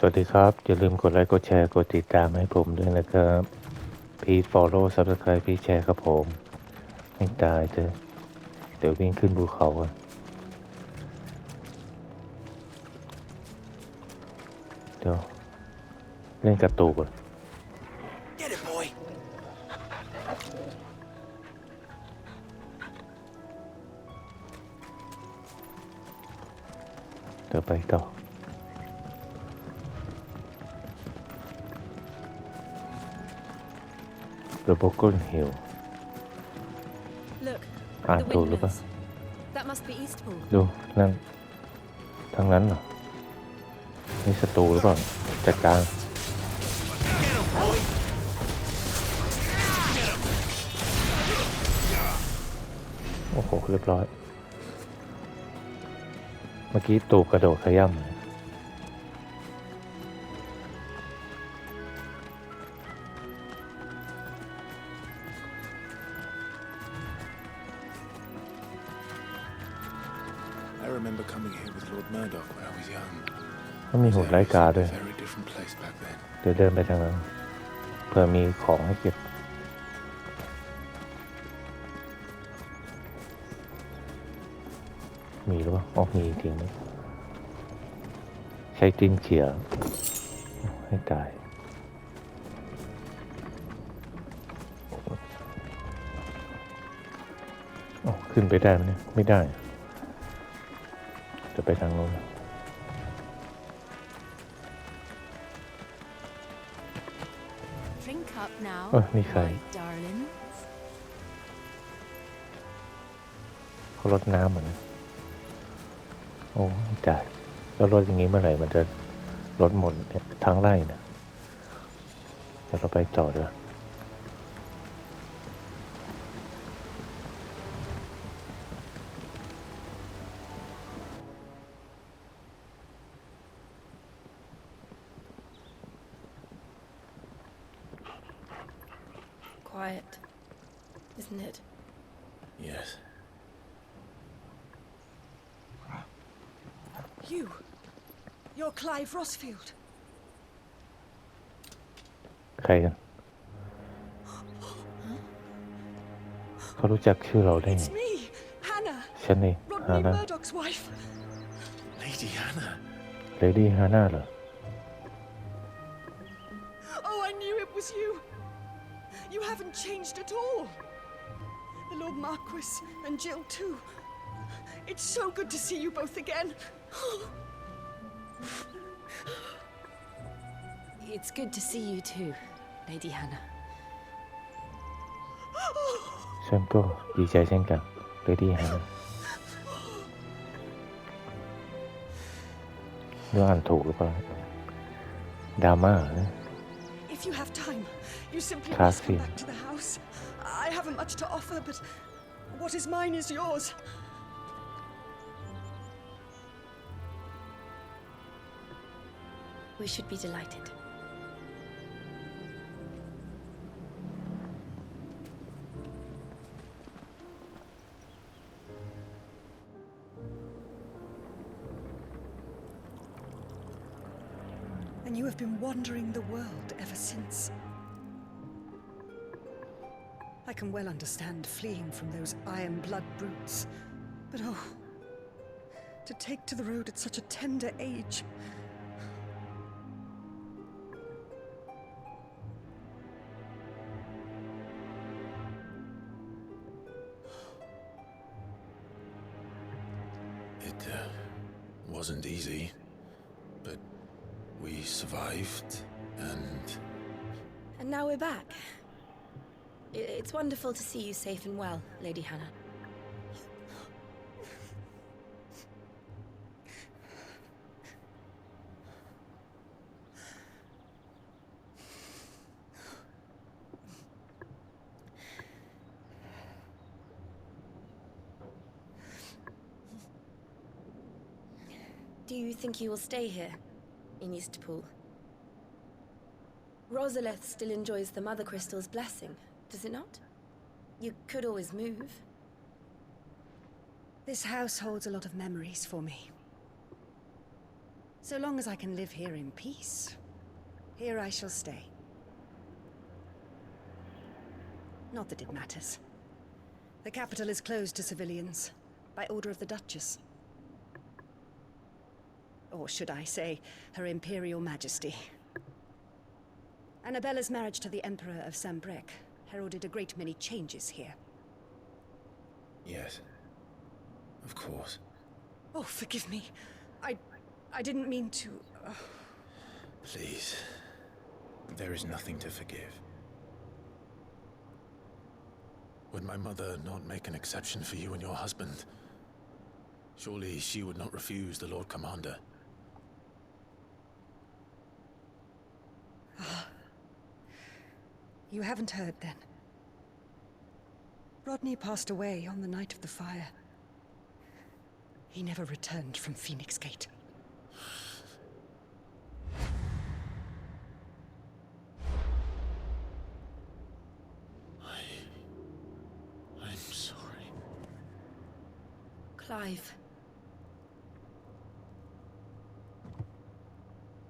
สวัสดีครับอย่าลืมกดไลค์กดแชร์กดติดตามให้ผมด้วยนะครับ Please follow subscribe พี่แชร์ครับผมให้ตายเถอะเดี๋ยววิ่งขึ้นภูเขาอ่ะเดี๋ยวเล่นกระตุกอ่ะ Get it, boy. เดี๋ยวไปต่อThe Broken Hill Look, อ่าน the ถูกหรือเปล่า windmills. That must be Eastpool. ดูนั่นทางนั้นเหรอนี่ศัตรูหรือเปล่าจัดการโอ้โหเรียบร้อยเมื่อกี้ตูกระโดดขย่ำเลย I remember coming here with Lord Murdoch when I was young. ก็มีหุ่นไร้กาด้วย Very different place back then. เดี๋ยวเดินไปทางนั้นเผื่อมีของให้เก็บมีหรือเปล่าอ๋อมีจริงไหมใช้ตีนเขี่ยให้ตายอ๋อขึ้นไปได้ไหมเนี่ยไม่ได้จะไปทางโน้น Drink up now, นี่ใคร my darling. เขารดน้ำเหมือนโอ้จ่ายแล้วรถอย่างนี้เมื่อไหร่มันจะรถหมดทั้งไร่นะเดี๋ยวเราไปต่อด้วย Quiet, isn't it? Yes. You're Clive Rossfield. ใครกันเขารู้จักชื่อเราได้ไง It's me, Hannah. ฉันเอง Rodney ฮาน่า Murdoch's wife. Lady Hannah. เลดี้ฮาน่าเหรอ Oh, I knew it was you. You haven't changed at all. The Lord Marquis and Jill too. It's so good to see you both again. It's good to see you too, Lady Hannah. ฉันก็ดีใจเช่นกันเลดี้ฮาน่าเรื่องอ่านถูกหรือเปล่าดราม่านะ If you have time, you simply must Classy. come back to the house. I haven't much to offer, but what is mine is yours. We should be delighted. And you have been wandering the world ever since. I can well understand fleeing from those iron blood brutes, but oh, to take to the road at such a tender age. It wasn't easy, but we survived, and And now we're back. It's wonderful to see you safe and well, Lady Hannah. Do you think you will stay here, in Eastpool? Rosaleth still enjoys the Mother Crystal's blessing, does it not? You could always move. This house holds a lot of memories for me. So long as I can live here in peace, here I shall stay. Not that it matters. The capital is closed to civilians, by order of the Duchess. Or should I say, Her Imperial Majesty. Annabella's marriage to the Emperor of Sambrec heralded a great many changes here. Yes. Of course. Oh, forgive me. I didn't mean to... Please. There is nothing to forgive. Would my mother not make an exception for you and your husband? Surely she would not refuse the Lord Commander. You haven't heard, then. Rodney passed away on the night of the fire. He never returned from Phoenix Gate. I'm sorry. Clive.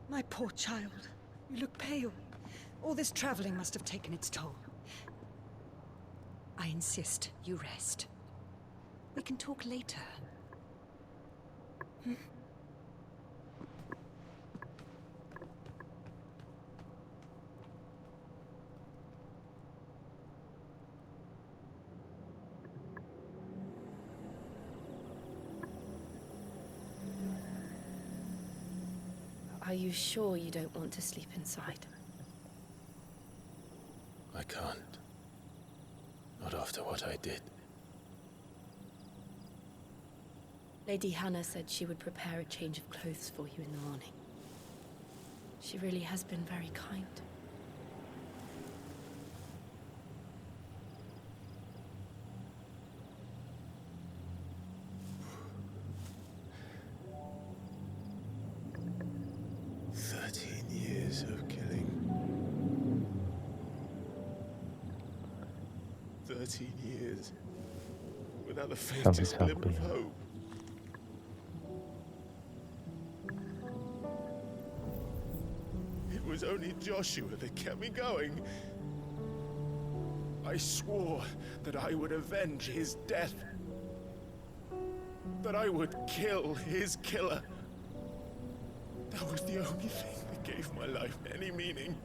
My poor child. You look pale. All this traveling must have taken its toll. I insist you rest. We can talk later. Are you sure you don't want to sleep inside? I can't. Not after what I did. Lady Hannah said she would prepare a change of clothes for you in the morning. She really has been very kind. Years of killing. 13 years. Without the faintest Something glimmer of happened. hope. It was only Joshua that kept me going. I swore that I would avenge his death. That I would kill his killer. That was the only thing that gave my life any meaning.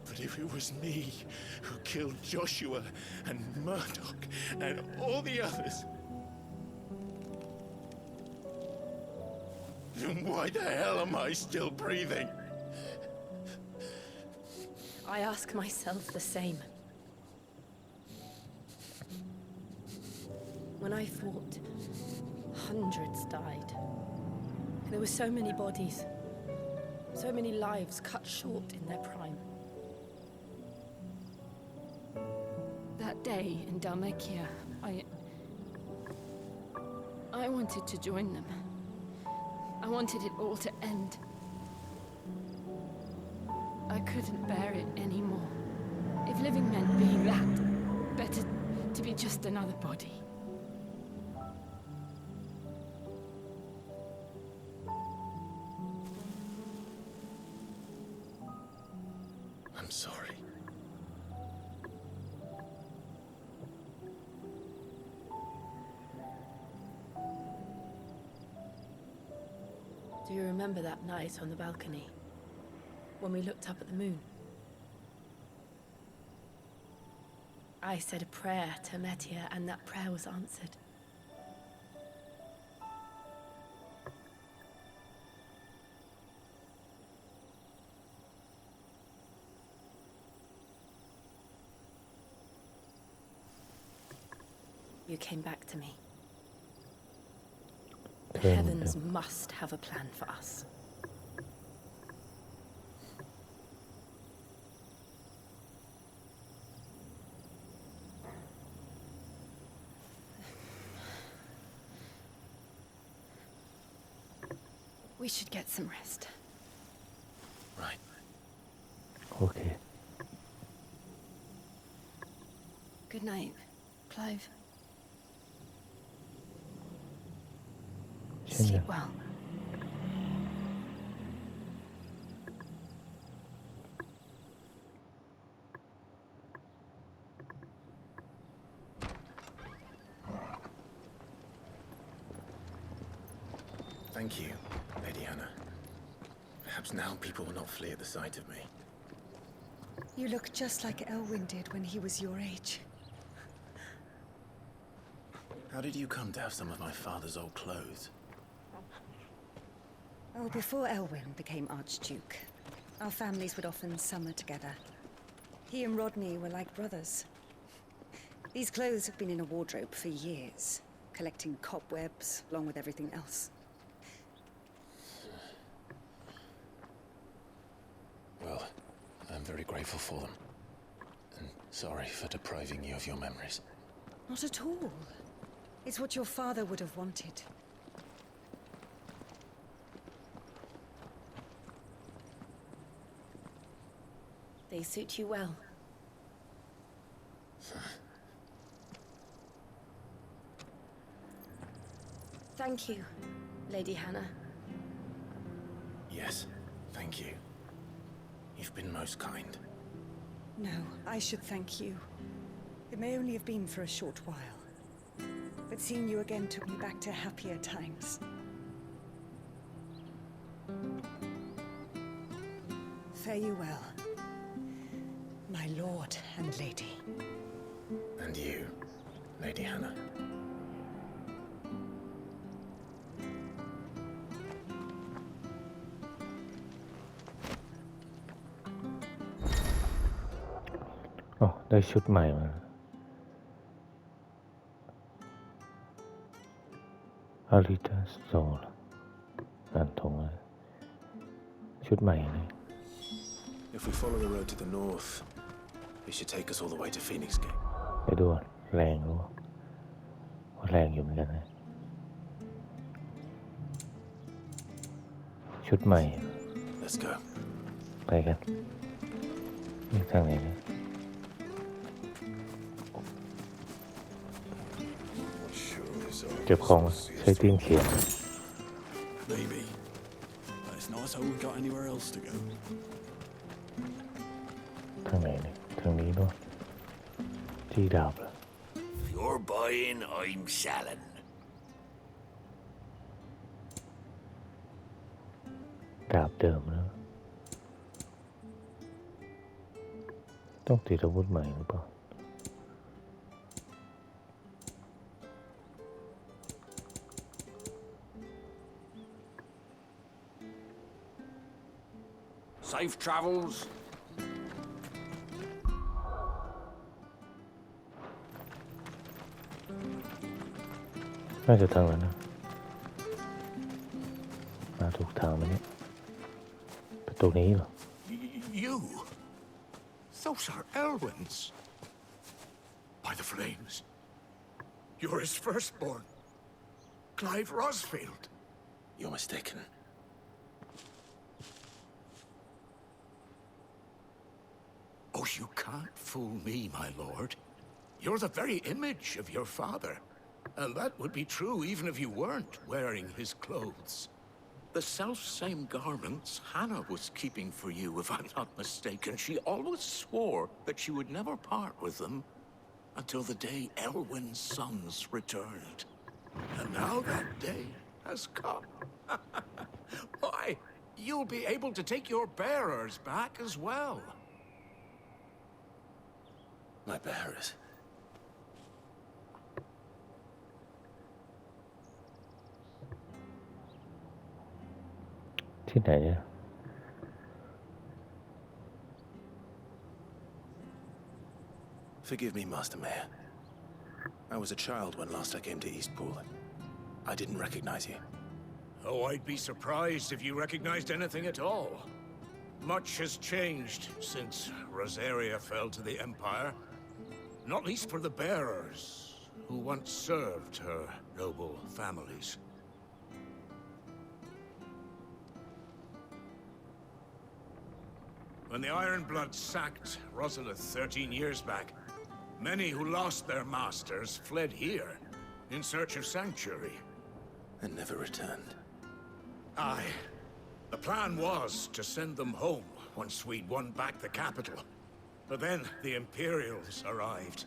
But if it was me who killed Joshua and Murdoch and all the others, then why the hell am I still breathing? I ask myself the same. When I fought, hundreds died. There were so many bodies, so many lives cut short in their prime. That day in Dalmekia, I wanted to join them. I wanted it all to end. I couldn't bear it anymore. If living meant being that, better to be just another body. I'm sorry. Do you remember that night on the balcony? When we looked up at the moon? I said a prayer to Metia, and that prayer was answered. You came back to me. The Turned heavens him. must have a plan for us. We should get some rest. Right. Okay. Good night, Clive. ช่นกัน Sleep well. Thank you, Lady Hannah. Perhaps now people will not flee at the sight of me. You look just like Elwyn did when he was your age. How did you come to have some of my father's old clothes? Oh, before Elwyn became Archduke, our families would often summer together. He and Rodney were like brothers. These clothes have been in a wardrobe for years, collecting cobwebs along with everything else. Well, I'm very grateful for them. And sorry for depriving you of your memories. Not at all. It's what your father would have wanted. They suit you well. Thank you, Lady Hannah. Yes, thank you. You've been most kind. No, I should thank you. It may only have been for a short while. But seeing you again took me back to happier times. Fare you well, my lord and lady. And you, Lady Hannah. Oh, ได้ชุดใหม่มาอาริตาโซลอ่านตรงเลยชุดใหม่เลย If we follow the road to the north, it should take us all the way to Phoenix Gate. ไปดูแรงรู้ว่าแรงอยู่เหมือนกันนะชุดใหม่ Let's go. ไปกันนี่ทางไหนเนี่ย เก็บของใช้ตีนเขียน Maybe. But it's not as though we've got anywhere else to go. ทางไหนเนี่ยทางนี้เนาะที่ดาบเหรอ If you're buying, I'm selling. ดาบเดิมแล้วต้องติดอาวุธใหม่หรือเปล่า Safe travels. น่าจะทางนั้นนะมาถูกทางไหมเนี่ยประตูนี้เหรอ You? Those are Elwyn's. By the flames. You're his firstborn. Clive Rosfield. You're mistaken. Oh, you can't fool me, my lord. You're the very image of your father. And that would be true even if you weren't wearing his clothes. The self-same garments Hannah was keeping for you, if I'm not mistaken. She always swore that she would never part with them until the day Elwyn's sons returned. And now that day has come. Why, you'll be able to take your bearers back as well. My bearers.ที่ไหนเนี่ย Forgive me, Master Mayor. I was a child when last I came to Eastpool. I didn't recognize you. Oh, I'd be surprised if you recognized anything at all. Much has changed since Rosaria fell to the Empire. Not least for the bearers, who once served her noble families. When the Ironbloods sacked Rosalith 13 years back, many who lost their masters fled here in search of sanctuary. and never returned. Aye. The plan was to send them home once we'd won back the capital. But then the Imperials arrived.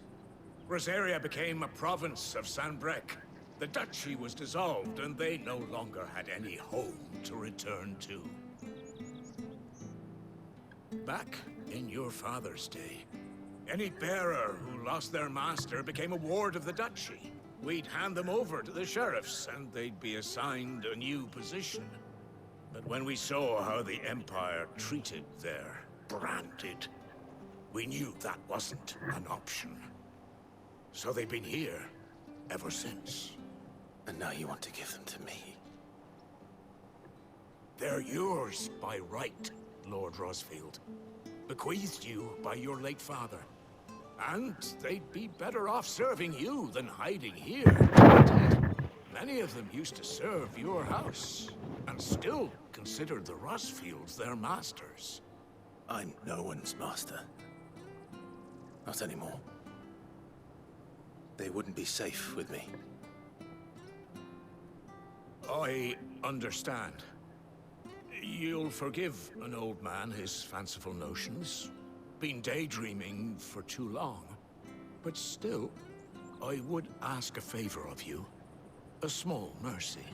Rosaria became a province of Sanbreque. The duchy was dissolved, and they no longer had any home to return to. Back in your father's day, any bearer who lost their master became a ward of the duchy. We'd hand them over to the sheriffs, and they'd be assigned a new position. But when we saw how the Empire treated their branded, we knew that wasn't an option. So they've been here ever since. And now you want to give them to me? They're yours by right, Lord Rosfield. Bequeathed you by your late father. And they'd be better off serving you than hiding here. Indeed, many of them used to serve your house, and still considered the Rosfields their masters. I'm no one's master. Not anymore. They wouldn't be safe with me. I understand. You'll forgive an old man his fanciful notions. Been daydreaming for too long. But still, I would ask a favor of you. A small mercy.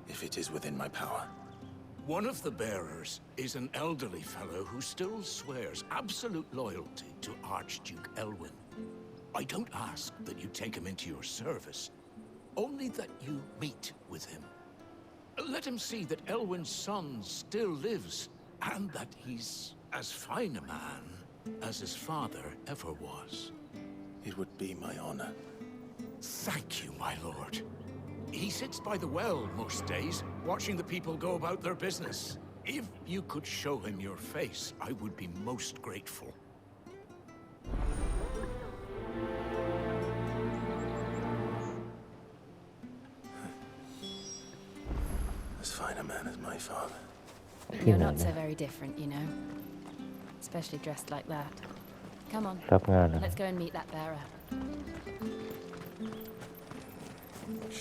If it is within my power. One of the bearers is an elderly fellow who still swears absolute loyalty to Archduke Elwyn. I don't ask that you take him into your service, only that you meet with him. Let him see that Elwyn's son still lives, and that he's as fine a man as his father ever was. It would be my honor. Thank you, my lord. He sits by the well most days, watching the people go about their business. If you could show him your face, I would be most grateful. As fine a man as my father. You're not so very different, you know. Especially dressed like that. Come on, รับงานนะ let's go and meet that bearer.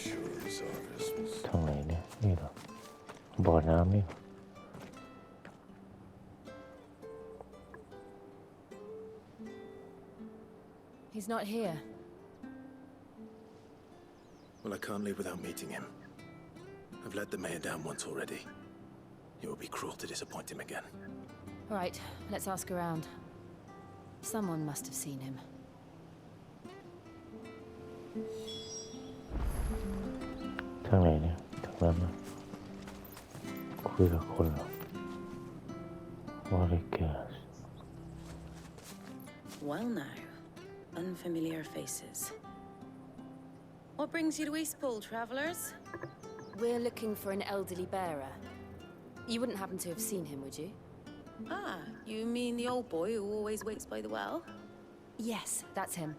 Sure as Argus was. ทางไหนเนี่ยนี่เหรอบ่อน้ำนี่ He's not here. Well, I can't leave without meeting him. I've let the mayor down once already. It would be cruel to disappoint him again. All right, let's ask around. Someone must have seen him. ทางไหนเนี่ยทางนั้นนะคุยกับคนเหรอ What I guess Well now, unfamiliar faces. What brings you to Eastpool, travelers? We're looking for an elderly bearer. You wouldn't happen to have seen him, would you? Ah, you mean the old boy who always waits by the well? Yes, that's him.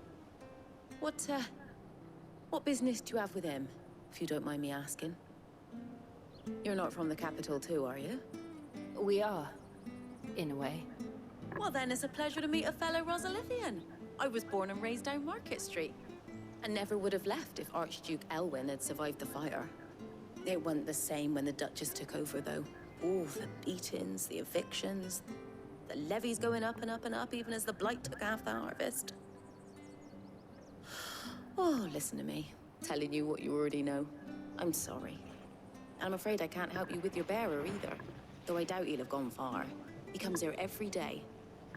What business do you have with him, if you don't mind me asking? You're not from the capital too, are you? We are, in a way. Well then, it's a pleasure to meet a fellow Rosalithian. I was born and raised down Market Street, and never would have left if Archduke Elwyn had survived the fire. It wasn't the same when the Duchess took over, though. Oh, the beatings, the evictions, the levies going up and up and up, even as the blight took half the harvest. Oh, listen to me, telling you what you already know. I'm sorry. And I'm afraid I can't help you with your bearer either, though I doubt he'll have gone far. He comes here every day,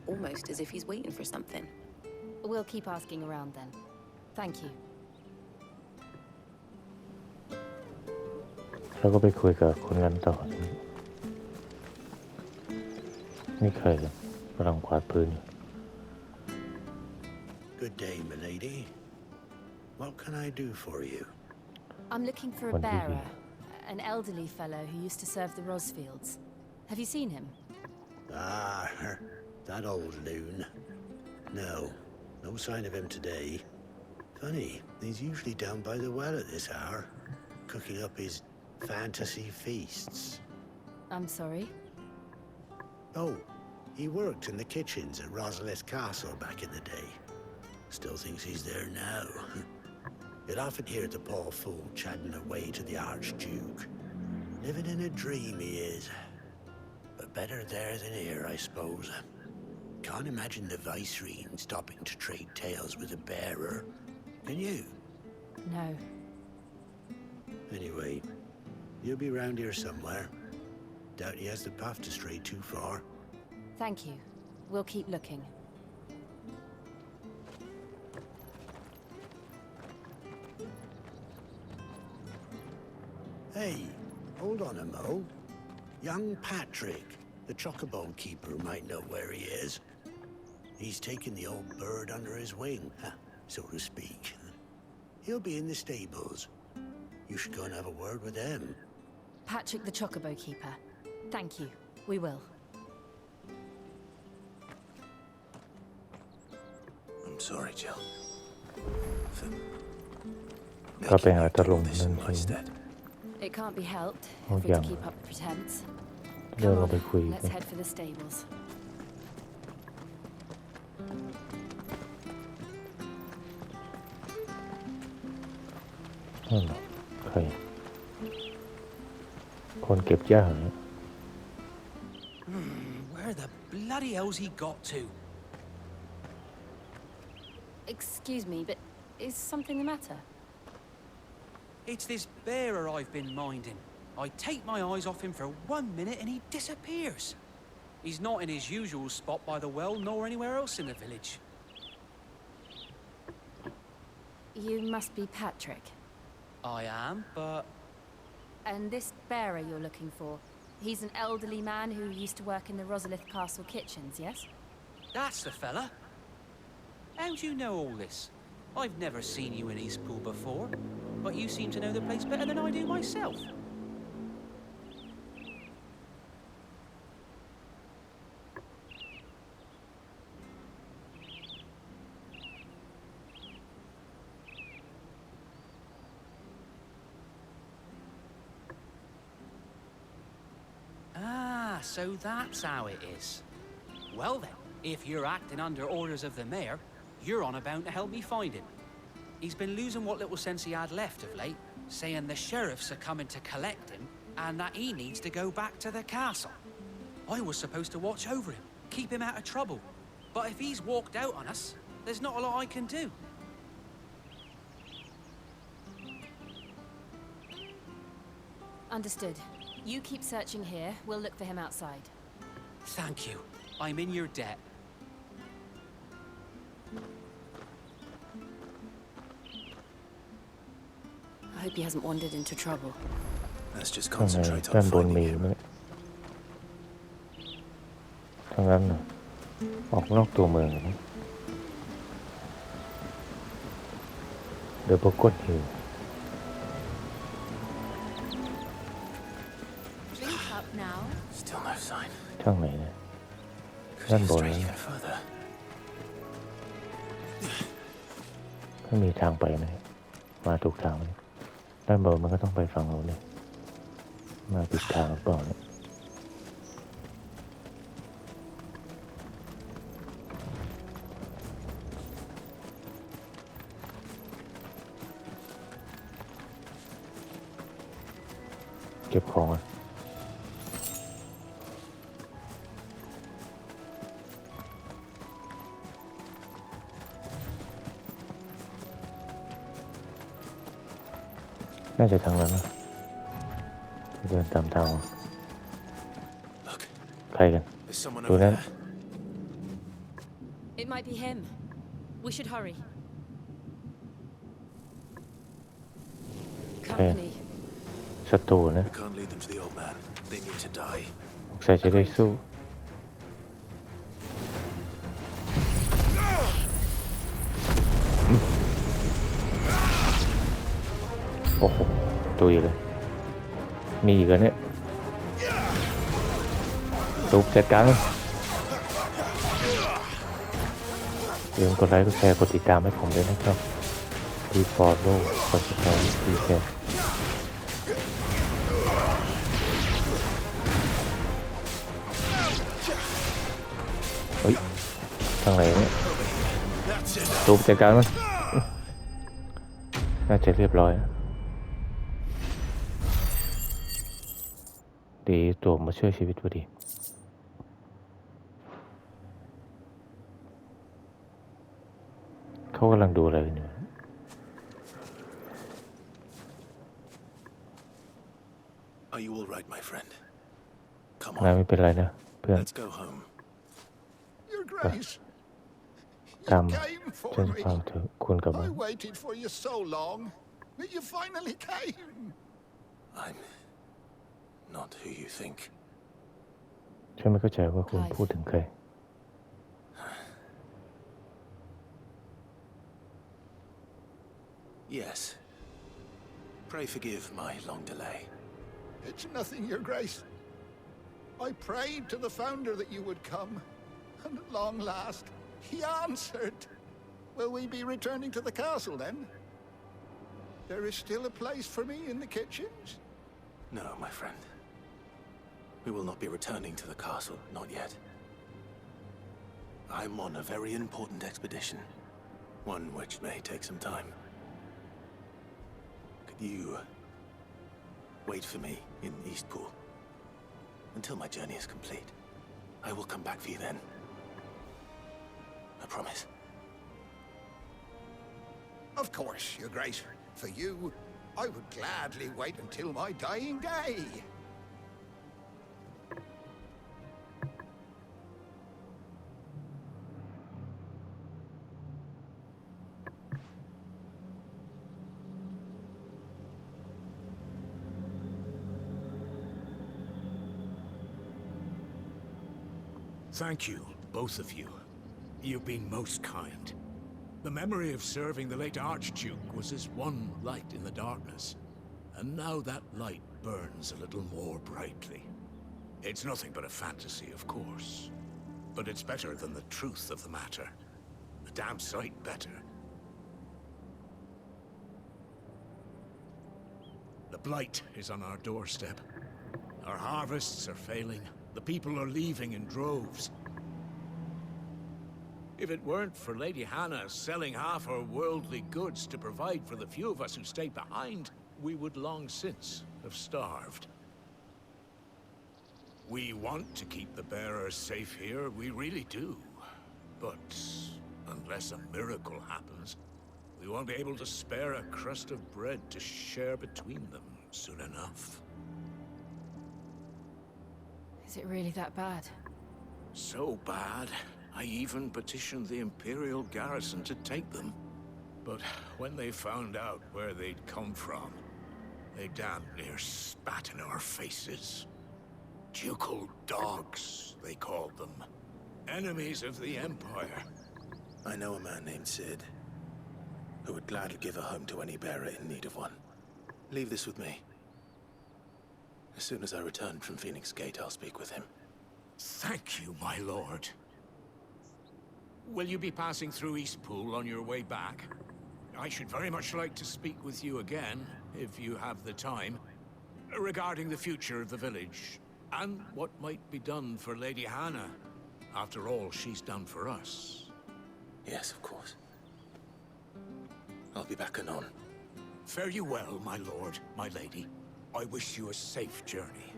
almost as if he's waiting for something. We'll keep asking around then. Thank you. แล้วก็ไปคุยกับคนนั้นต่อนี่ใครกันกำลังกวาดพื้นอยู่ Good day, milady. What can I do for you? I'm looking for a What did he bearer, an elderly fellow who used to serve the Rosfields. Have you seen him? Ah, that old loon. No sign of him today. Funny, he's usually down by the well at this hour, cooking up his fantasy feasts. I'm sorry? Oh, he worked in the kitchens at Rosalith Castle back in the day. Still thinks he's there now. You'd often hear the poor fool chatting away to the Archduke. Living in a dream he is. But better there than here, I suppose. Can't imagine the Viceroy stopping to trade tales with a bearer. Can you? No. Anyway, you'll be round here somewhere. Doubt he has the path to stray too far. Thank you. We'll keep looking. Hey, hold on a mo. Young Patrick, the chocobo keeper, might know where he is. He's taken the old bird under his wing, so to speak. He'll be in the stables. You should go and have a word with him. Patrick the Chocobo Keeper. Thank you. We will. I'm sorry, Jill. For ก็ไป making หา you ตะลุง do this นั่น in สิ my stead. It can't be helped Oh, if we're to yeah. keep up the pretense. เดิน Come ลงไป on, คุย let's กัน head for the stables. นั่นเหรอใครคนเก็บหญ้าเนี่ย Where the bloody hell's he got to? Excuse me, but is something the matter? It's this bearer I've been minding. I take my eyes off him for 1 minute and he disappears. He's not in his usual spot by the well, nor anywhere else in the village. You must be Patrick. I am, but... And this bearer you're looking for, he's an elderly man who used to work in the Rosalith Castle kitchens, yes? That's the fella. How'd you know all this? I've never seen you in Eastpool before, but you seem to know the place better than I do myself. Ah, so that's how it is. Well then, if you're acting under orders of the mayor, you're on about to help me find him. He's been losing what little sense he had left of late, saying the sheriffs are coming to collect him, and that he needs to go back to the castle. I was supposed to watch over him, keep him out of trouble. But if he's walked out on us, there's not a lot I can do. Understood. You keep searching here, we'll look for him outside. Thank you. I'm in your debt. I hope he hasn't wandered into trouble. Let's just ข้างใน concentrate ด้าน on บน finding มี him. ไหมทางนั้นน่ะออกนอกตัวเมืองนะเดี๋ยวปรากฏอยู่ Drink up now. Still no sign. ข้างไหนเนี่ย Couldด้าน he บ have น strayed นะ even further? ไม่มีทางไปนะมาถูกทางไหมด้านบนมันก็ต้องไปฝั่งโน้นเลยมาผิดทางหรือเปล่าเนี่ยเก็บของอ่ะน่าจะทางนั้นนะเดินตามทาง Look, ใครกัน there's someone ดู over นั้น there. It might be him. We should hurry. Company. ศัตรูนะ We can't lead them to the old man. They need to die. ใส่จะได้สู้โอ้โหตุยเลยมีอีกแล้วเนี่ยตุกจัดการมันอย่าลืมกดไลค์กดแชร์กดติดตามให้ผมด้วยนะครับดีฟอร์โลกดติดตามดีแชร์เฮ้ยทางไหนเนี่ยตุกจัดการมันน่า น่าจะเรียบร้อยดีตัวมาช่วยชีวิตพอดีเขากำลังดูอะไรอยู่ Are you all right, my friend? Come นาย on, ไม่เป็นไรนะเพื่อน let's go home. Your Grace, ตาม you มา came จน for พา me. เธอคุณกลับมา I waited for you so long, but you finally came. I'm not who you think. ฉันไม่เข้าใจว่าคุณพูดถึงใคร Yes. Pray forgive my long delay. It's nothing, Your Grace. I prayed to the Founder that you would come, and at long last, he answered. Will we be returning to the castle then? There is still a place for me in the kitchens? No, my friend. We will not be returning to the castle, not yet. I'm on a very important expedition, one which may take some time. Could you wait for me in Eastpool until my journey is complete? I will come back for you then. I promise. Of course, Your Grace. For you, I would gladly wait until my dying day. Thank you, both of you. You've been most kind. The memory of serving the late Archduke was as one light in the darkness, and now that light burns a little more brightly. It's nothing but a fantasy, of course, but it's better than the truth of the matter. A damn sight better. The blight is on our doorstep. Our harvests are failing. The people are leaving in droves. If it weren't for Lady Hannah selling half her worldly goods to provide for the few of us who stayed behind, we would long since have starved. We want to keep the bearers safe here, we really do. But unless a miracle happens, we won't be able to spare a crust of bread to share between them soon enough. Is it really that bad? So bad, I even petitioned the Imperial garrison to take them. But when they found out where they'd come from, they damn near spat in our faces. Ducal dogs, they called them. Enemies of the Empire. I know a man named Sid, who would gladly give a home to any bearer in need of one. Leave this with me. As soon as I return from Phoenix Gate, I'll speak with him. Thank you, my lord. Will you be passing through Eastpool on your way back? I should very much like to speak with you again, if you have the time, regarding the future of the village, and what might be done for Lady Hannah. After all, she's done for us. Yes, of course. I'll be back anon. Fare you well, my lord, my lady. I wish you a safe journey.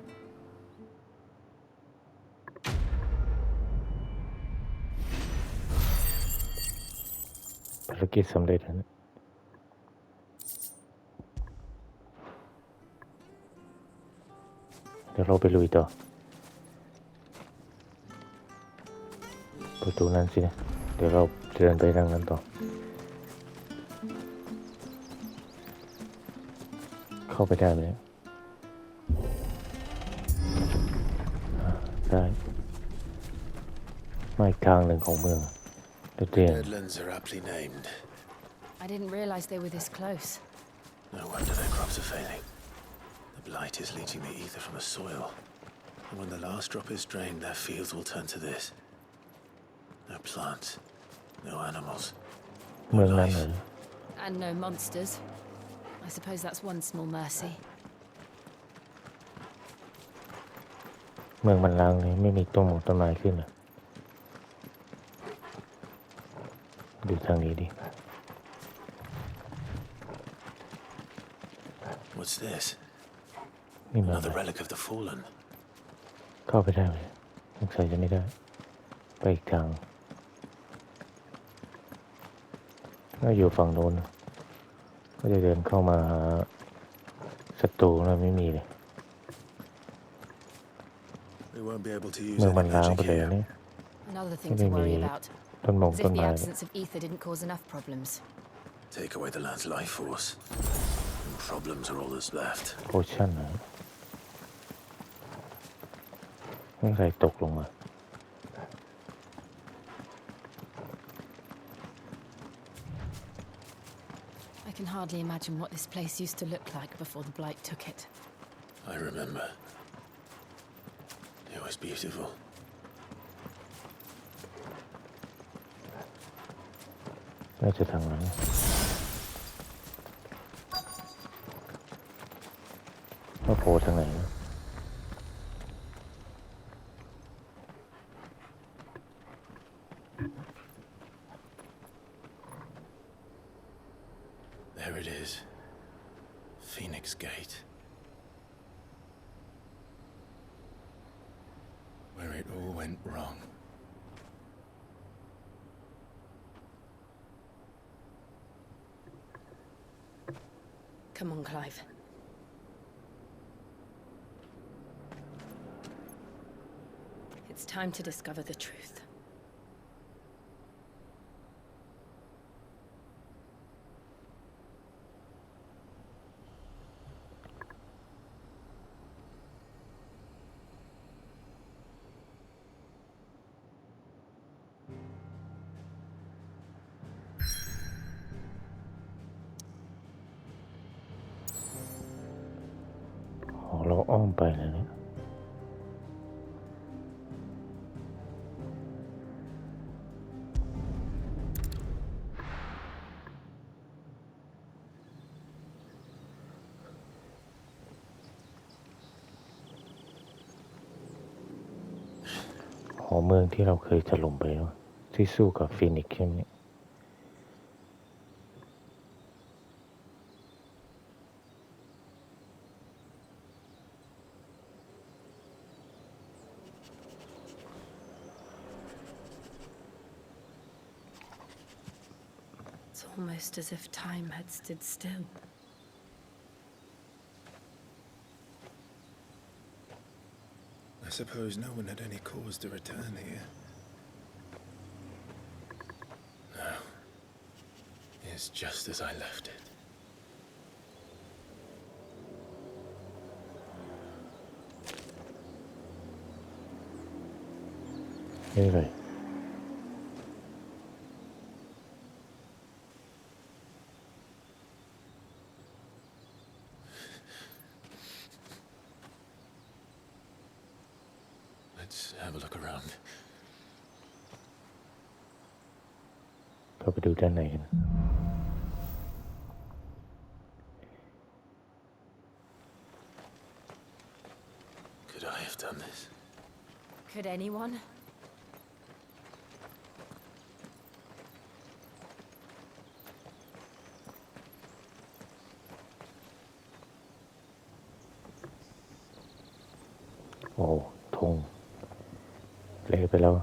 ภารกิจสำเร็จแล้วนะเดี๋ยวเราไปลุยต่อประตูนั้นสินะเดี๋ยวเราเดินไปทางนั้นต่อเข้าไปได้ไหมได้มาอีกทางหนึ่งของเมืองเตียน Deadlands are aptly named. I didn't realize they were this close. No wonder their crops are failing. The blight is leaching the ether from the soil. And when the last drop is drained, their fields will turn to this. No plants, no animals. เมืองนั้นเหรอ And no monsters. I suppose that's one small mercy. เมืองมันล้างนี่ไม่มีต้นไม้ขึ้นเหรอดูทางนี้ดิ What's this? นี่มัน Another relic of the fallen. เข้าไปได้ไหมสงสัยจะไม่ได้ไปอีกทางก็อยู่ฝั่งโน้นก็จะเดินเข้ามาหาศัตรูแล้วไม่มีเลย We won't be able to use เมือง any มันล้างไป magic เลย here. นี่ Another ไม่ thing ได้ to มี worry about. ต้นมง As ต้ if น the ไม้ absence of ether didn't cause enough problems. Take away the land's life force, and problems are all that's left. โพชั่นนะไม่ใส่ตกลงมา I can hardly imagine what this place used to look like before the Blight took it. I remember. It was beautiful. น่าจะทางนั้นว่าโผล่ทางไหนนะ There it is. Phoenix Gate. Where it all went wrong. Come on, Clive. It's time to discover the truth. Oh, เราอ้อมไปเลยนะหอเมืองที่เราเคยถล่มไปแล้วที่สู้กับฟีนิกซ์ใช่ไหม It's almost as if time had stood still. I suppose no one had any cause to return here. No. It's just as I left it. Anyway. Let's have a look around. เข้าไปดูด้านในกัน Could I have done this? Could anyone? Oh, ธงเละไปแล้ว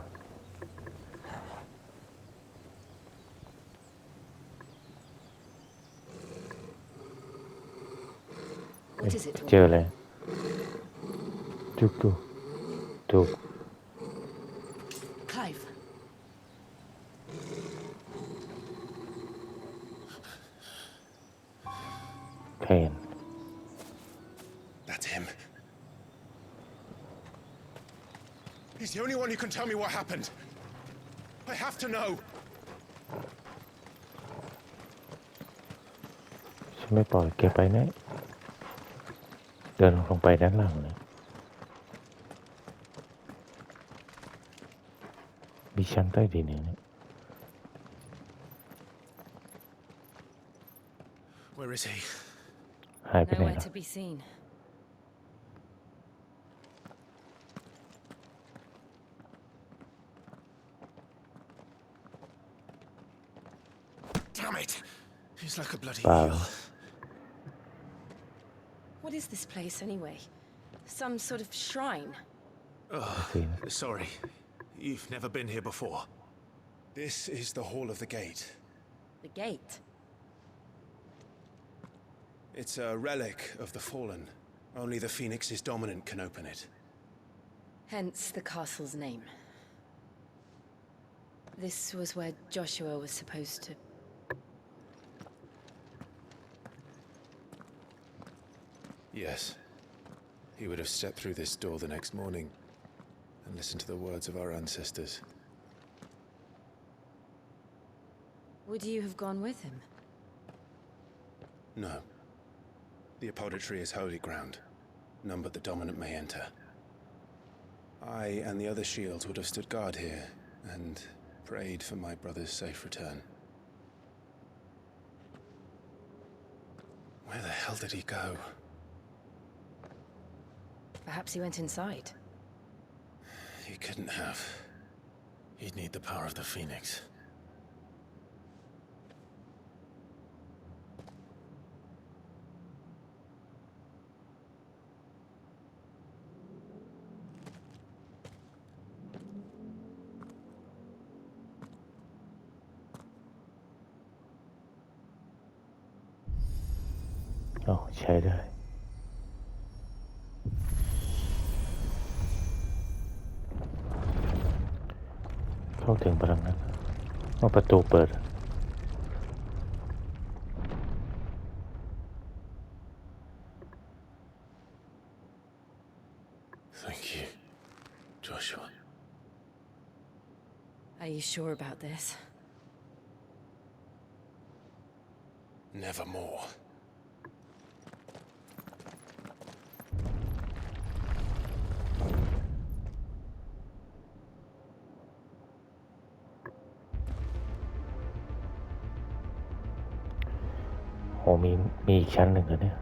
What is it? เจอเลยจุกถูก Clive. Pain. That's him. He's the only one who can tell me what happened. I have to know. ฉันไม่ปล่อยแกไปนะเดินลงไปด้านล่างเลยมีชั้นใต้ดินเนี่ย Where is he? หายไปไหน Nowhere แล้ว to be seen. Damn it! He's like a bloody Wow. eel. What is this place, anyway? Some sort of shrine? Sorry. You've never been here before. This is the Hall of the Gate. The gate? It's a relic of the Fallen. Only the Phoenix's dominant can open it. Hence the castle's name. This was where Joshua was supposed to... Yes. He would have stepped through this door the next morning and listened to the words of our ancestors. Would you have gone with him? No. The apodatory is holy ground. None but the dominant may enter. I and the other shields would have stood guard here and prayed for my brother's safe return. Where the hell did he go? Perhaps he went inside. He couldn't have. He'd need the power of the Phoenix. Oh, ใช้ได้เข้าถึงพลังนั้นว่าประตูเปิด Thank you, Joshua. Are you sure about this? Nevermore.โอ้มีอีกชั้นหนึ่งเหรอเนี่ย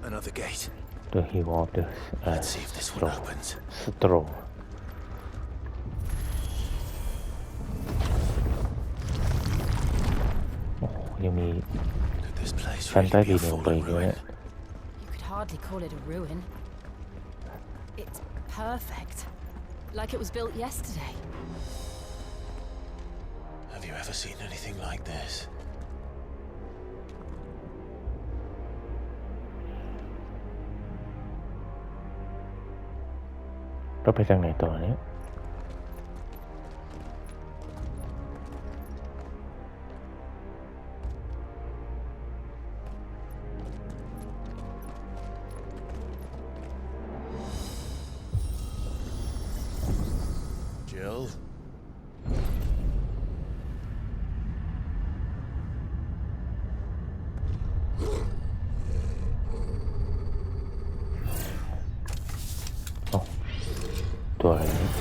Another gate. The Hill of the Let's see if this one opens. Straw โอ้โหยังมี Could this place ชั้น really ใต้ be ดิ a นลงไป fallen อีกเลย ruin? You could hardly call it a ruin. It's perfect. Like it was built yesterday. Have you ever seen anything like this? เราไปทางไหนต่อเนี่ย Jill? โอ้ตัวอะไรเนี่ย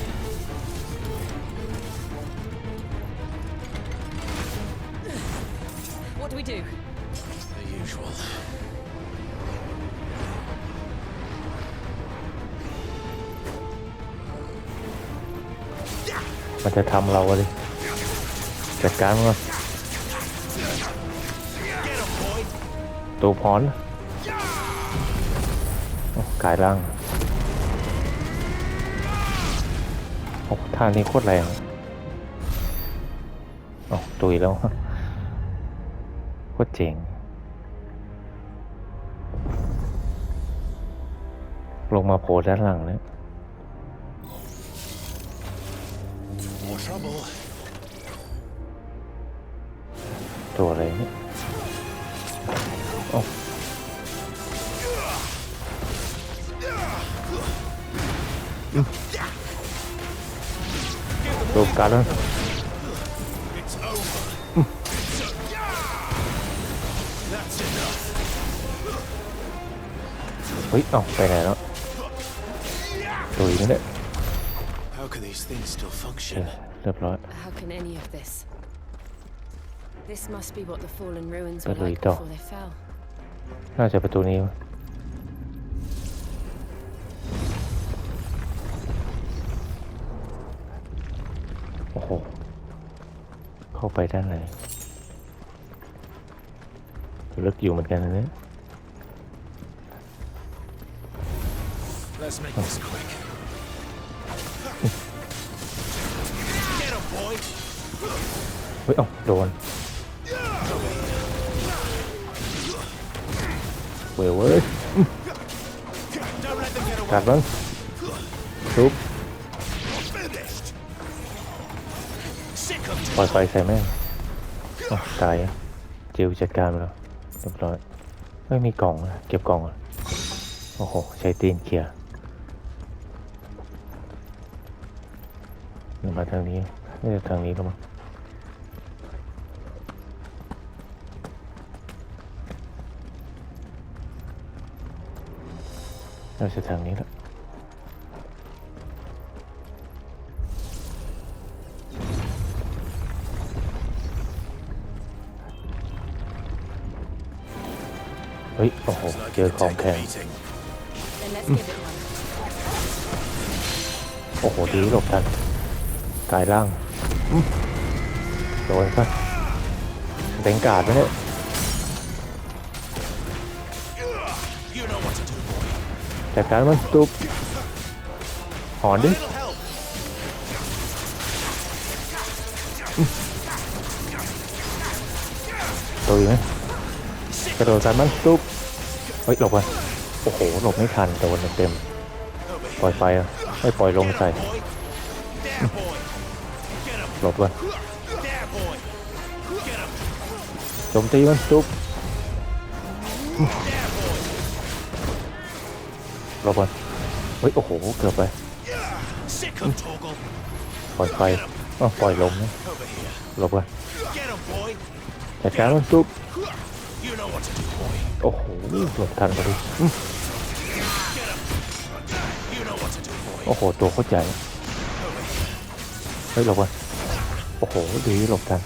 What do we do? The usual. มันจะทำเราเลยจัดการมันก่อนตัวพรโอ้กายร่างโอ้ท่านี้โคตรแรงโอ้ตุยแล้วโคตรเจ๋งลงมาโผล่ด้านหลังเนี่ย More trouble. ตัวอะไรเนี่ยโอ้ตัวการแล้ว It's over. That's enough. เฮ้ยเอาไปไหนแล้วตุยนี่แหละ How can these things still โอเค function? เรียบร้อย How can any of this? This must be what the fallen ruins were Pero like ito. before they fell. น่าจะประตูนี้มั้งโอ้โห เข้าไปด้านไหนลึกอยู่เหมือนกันนะเนี่ย Let's make this quick. Get him, boy. เฮ้ยโดนเว้ยกัดบ้างทุบปล่อยไฟใส่แม่งตายจิวจัดการไปแล้วเรียบร้อยไม่มีกล่องนะเก็บกล่องอ่ะโอ้โหใช้ตีนเขี่ยมาทางนี้ไม่ใช่ทางนี้หรอมั้งน่าจะทางนี้แหละเฮ้ยโอ้โหเจอของแข็ง Then let's give it one. โอ้โหดีหลบทันกายร่างโดนซะเต็งกาดไปเนี่ยจัดการมันตุ๊บหอนดิตุยไหมกระโดดกันมันตุ๊บเฮ้ยหลบไปโอ้โหหลบไม่ทันโดนเต็มปล่อยไฟอ่ะไม่ปล่อยลงใส่หลบกันโจมตีมันตุ๊บหลบกันเฮ้ยโอ้โหเกือบไปปล่อยไฟปล่อยลมนะหลบกันจัดการมันตุ๊บโอ้โหหลบทันพอดีโอ้โหตัวโคตรใหญ่เฮ้ยหลบกันโอ้โหดีหลบทัน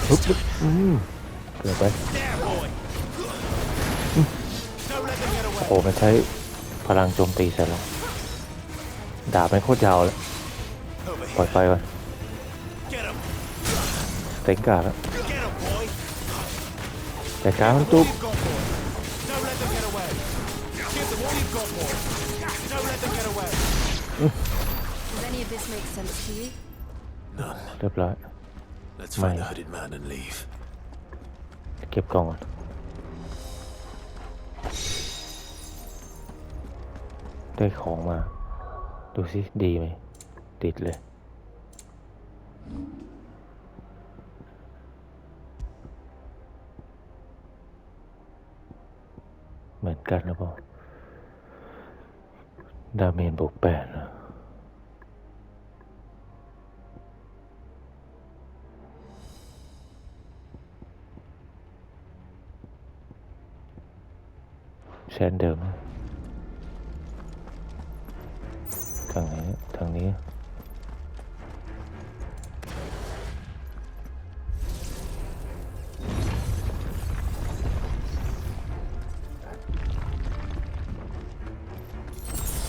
ปึ๊บเกือบไปโอ้โหมันใช้พลังโจมตีใส่เราดาบไม่โคตรยาวเลยปล่อยไฟก่อนเต็งกาดแล้วแต่การมันตุ๊บ Does any of this make sense to you? None. เรียบร้อย Let's find the hooded man and leave. เก็บกล่องก่อนได้ของมาดูสิดีไหมติดเลยเหมือนกันหรือเปล่าดาเมจบวก8นะเช่นเดิมทางไหนทางนี้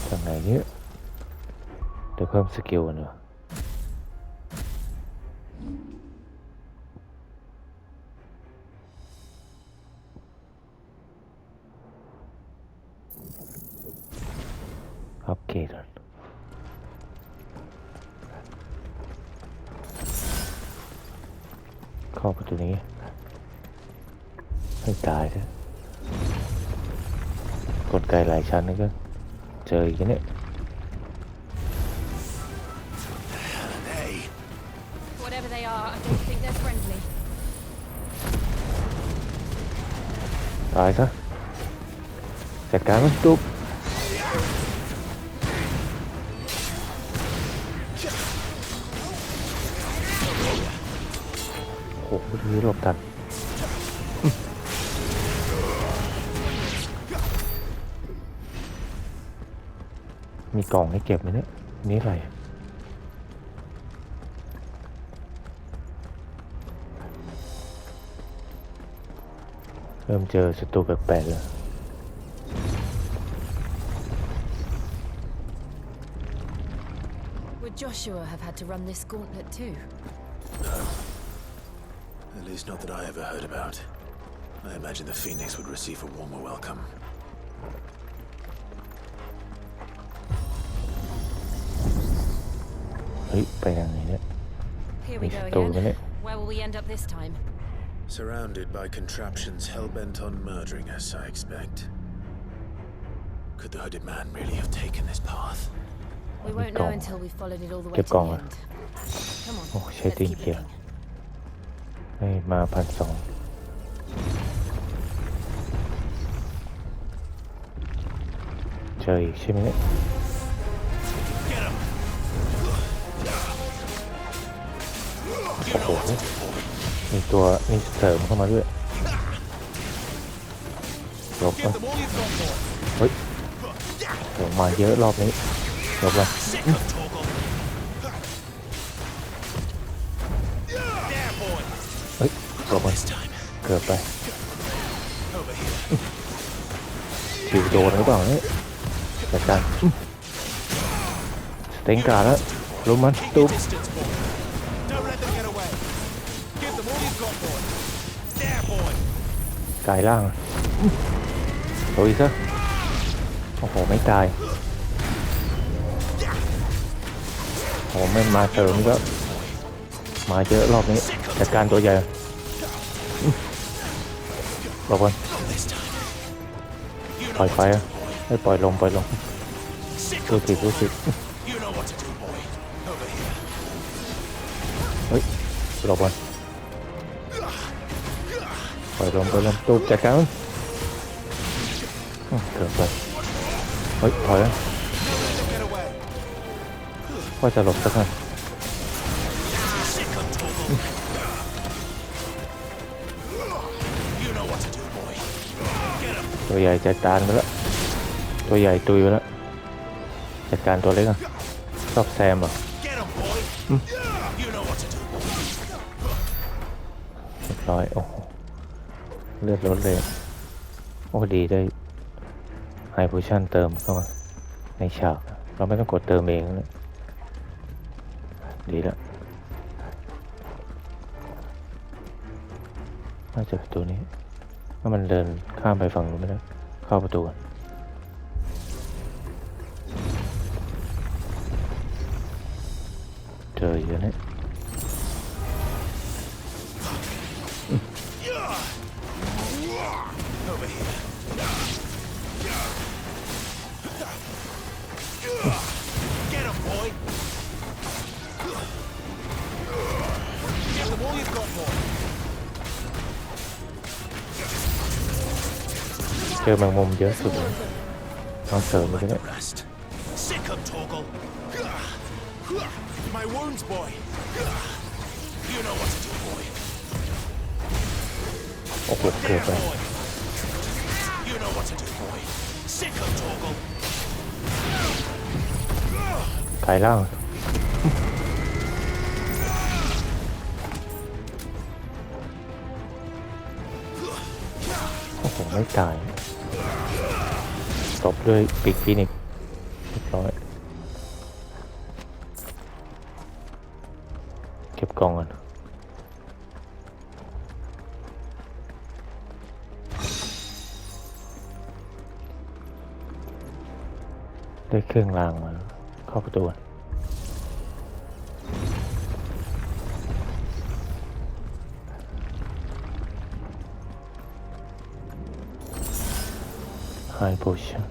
ทางไหนเนี้ยเดี๋ยวเพิ่มสกิลหน่อยอัปเกรดเข้าประตูนี้ให้ตายซะกลไกหลายชั้นนี่ก็เจออีกเนี่ย Whatever they are, I don't think they're friendly. ตายซะจัดการมันตุ๊บโอ้โหดีหลบทันมีกล่องให้เก็บไหมเนี่ยนี่อะไรเริ่มเจอศัตรูแปลกๆแล้ว Would Joshua have had to run this gauntlet too? No. At least not that I ever heard about. I imagine the Phoenix would receive a warmer welcome. เฮ้ยไปทางไหนเนี่ย Here มี we ศั go ตรูไหม again. เนี่ย Where will we end up this time? Surrounded by contraptions hell-bent on murdering us, I expect. Could the hooded man really have taken this path? We won't know until we've followed it all the way Keep to the going. end. Come on, Oh, let's shit, keep thank you. looking. ให้มา1,200เจออีกใช่ไหมเนี่ยโอ้โหมีตัวมีเสริมเข้ามาด้วยหลบก่อนเฮ้ยโหมาเยอะรอบนี้หลบก่อนเฮ้ยหลบก่อนเกือบไปชิวโดนหรือเปล่าเนี่ยจัดการสเต็งการ์แล้วลุมมันตุ๊บกายล่างโดยซะโอ้โหไม่ตายโอ้โหไม่มาเติมก็มาเยอะรอบนี้จัดการตัวใหญ่บอกก่อนปล่อยไฟให้ปล่อยลงดูสิเฮ้ยหลบก่อนปล่อยลงตูบจัดการเกือบไปเฮ้ยถอยแล้วว่าจะหลบสักหน่อยตัวใหญ่จัดการไปแล้วตัวใหญ่ตุยไปแล้วจัดการตัวเล็กอ่ะชอบแซมอ่ะเรียบร้อยโอ้โหเลือดลดเลยโอ้ดีได้ไฮโพชั่นเติมเข้ามาในฉากเราไม่ต้องกดเติมเองนะดีแล้วน่าจะประตูนี้ถ้ามันเดินข้ามไปฝั่งนู้นไม่ได้เข้าประตูก่อนเจออยู่เนี่ยเจอแมงมุมเยอะสุดเลยต้องเสริมไปด้วย My wounds, boy. You know what to do, boy. โอ้โหเกือบไป You know what to do, boy. Sick of Torgal. กายล่างโอ้โหไม่ตายตบด้วยปีกฟินิกเรียบร้อยเก็บกล่องก่อนได้เครื่องรางมาเข้าประตูไฮโพชั่น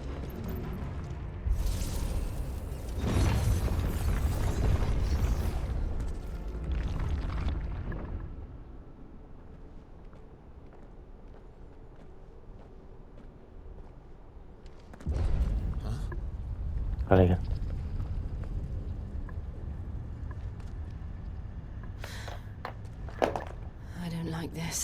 อะไรกัน I don't like this.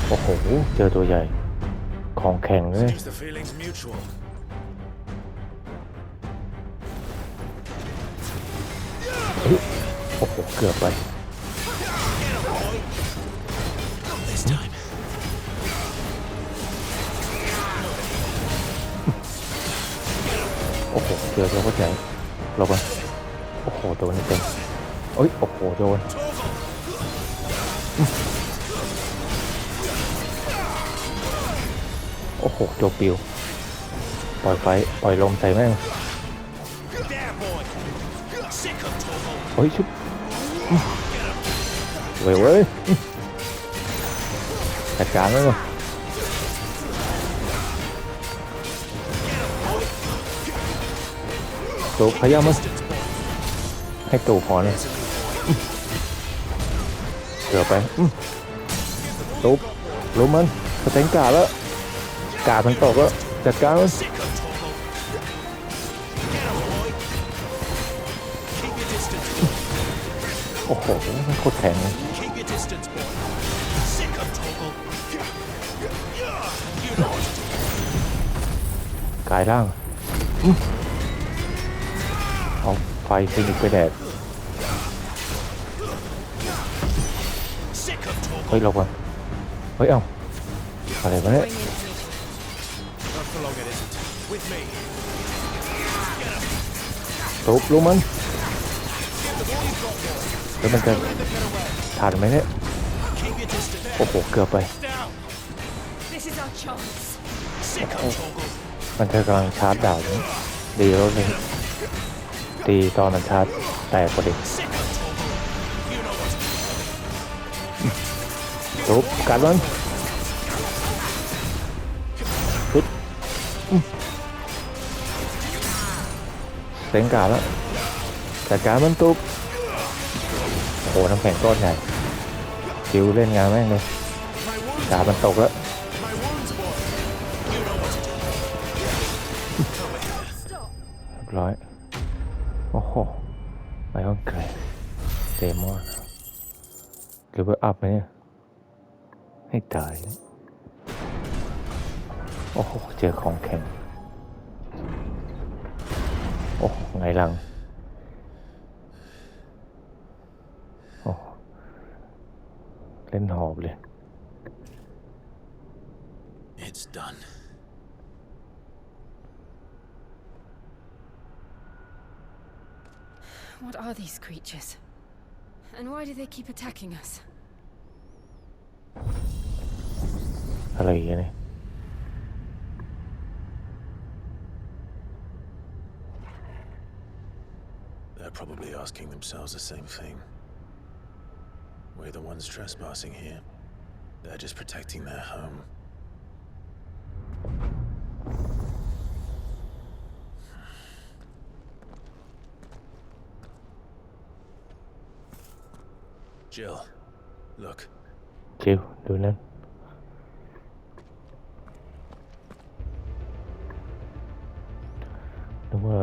โอ้โหเจอตัวใหญ่ของแข็งเลย Seems the feeling's mutual. โอ้โหเกือบไป This time. โอ้โหเจอตัวก็ใหญ่หลบไปโอ้โหโดนเต็มเอ้ยโอ้โหโดน โอ้โหโจปิวปล่อยไฟปล่อยลมใส่แม่งเฮ้ยชุบเว้ยเว้ยจัดการแล้วมั้งตูพยายามมั้งให้ตูพอเลยเกือบไปตูล้มมันสเต็งกาแล้วกามันตกแล้วจัดการมันโอ้โหโคตรแข็งกายร่างเอาไฟฟินิกไปแดดเฮ้ยหลบก่อนเฮ้ยเอ้าอะไรวะเนี่ยตุ๊บรู้มันแล้วมันจะทันไหมเนี่ยโอ้โหเกือบไปมันจะกำลังชาร์จดาวดีแล้วเลยตีตอนมันชาร์จแตกพอดีตุ๊บกัดมันตุ๊บเต็งกาแล้วจัดการมันตุ๊บโอ้โหน้ำแข็งก้อนใหญ่คิวเล่นงานแม่งเลยกามันตกแล้วเรียบร้อยโอ้โหไอออนเกรดเดมอนหรือว่าอัพไหมเนี่ยให้ตายโอ้โหเจอของแข็งโอ้ไงหลังโอ้เล่นหอบเลย It's done. What are these creatures? And why do they keep attacking us? อะไรอย่างเงี้ย They're probably asking themselves the same thing. We're the ones trespassing here. They're just protecting their home. Jill, look. จิวดูนั่นนึกว่า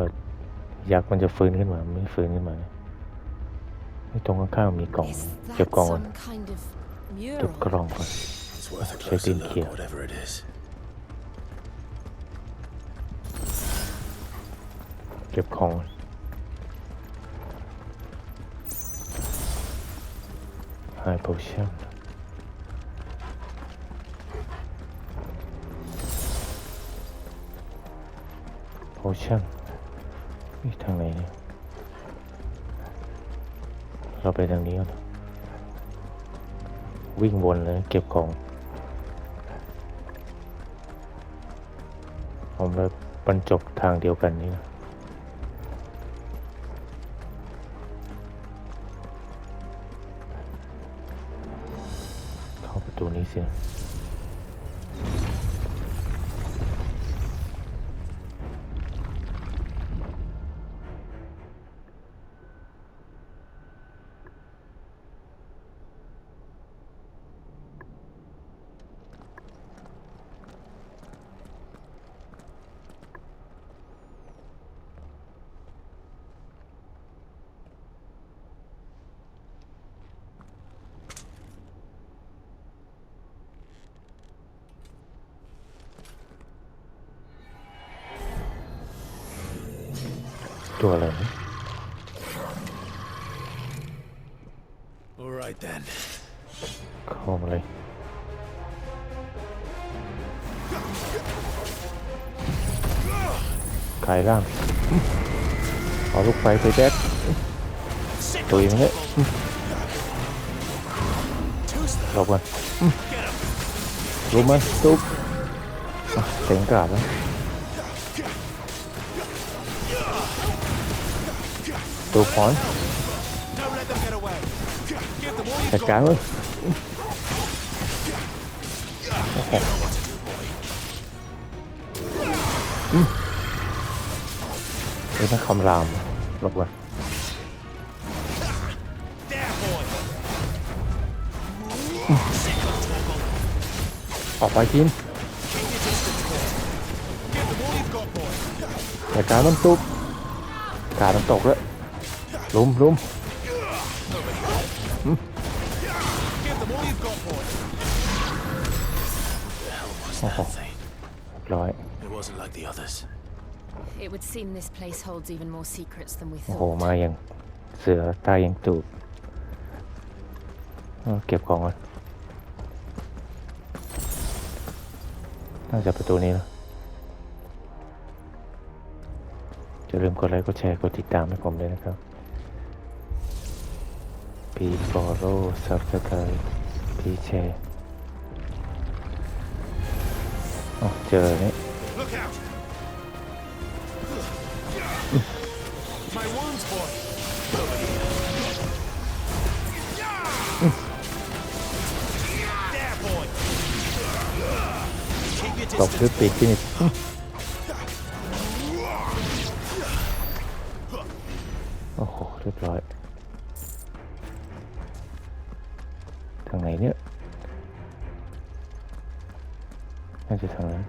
ยักษ์มันจะฟื้นขึ้นมาไม่ฟื้นขึ้นมาตรงข้างๆมีกล่องเก็บกล่องก่อนเก็บกล่องก่อน It's worth a ใช้ตี closer นเขี่ย look, whatever it is. เก็บของไฮโพชั่นโพชั่นนี่ทางไหนเนี่ยเราไปทางนี้ก่อนวิ่งวนเลยเก็บของผมเลยบรรจบทางเดียวกันนี่นะเข้าประตูนี้สิตัวอะไรนะ All right then. เข้ามาเลยขายร่างเอาลูกไฟไปแดกตุยมันเนี่ย หลบกันลุมมันตุ๊บเสียงกราดแล้วตัวพอนจัดการเลยโอ้โหนี่ถ้าคำรามหลบกันออกไปทีมจัดการมันตุ๊บการมันตกแล้วลุมโอ้โหร้อย It wasn't like the others. It would seem this place holds even more secrets than we โอ้โห thought. มาอย่างเสือตายอย่างตูบเก็บของก่อนน่าจะประตูนี้นะอย่าลืมกดไลค์กดแชร์กดติดตามให้ผมด้วยนะครับ Please follow subscribe Please share เจอนี่ Look out! My wounds, boy. There, boy. Keep your ตกด้วย distance. ปีกที่นี่โอ้โหเรียบร้อยทางไหนเนี่ยน่าจะทางนั้น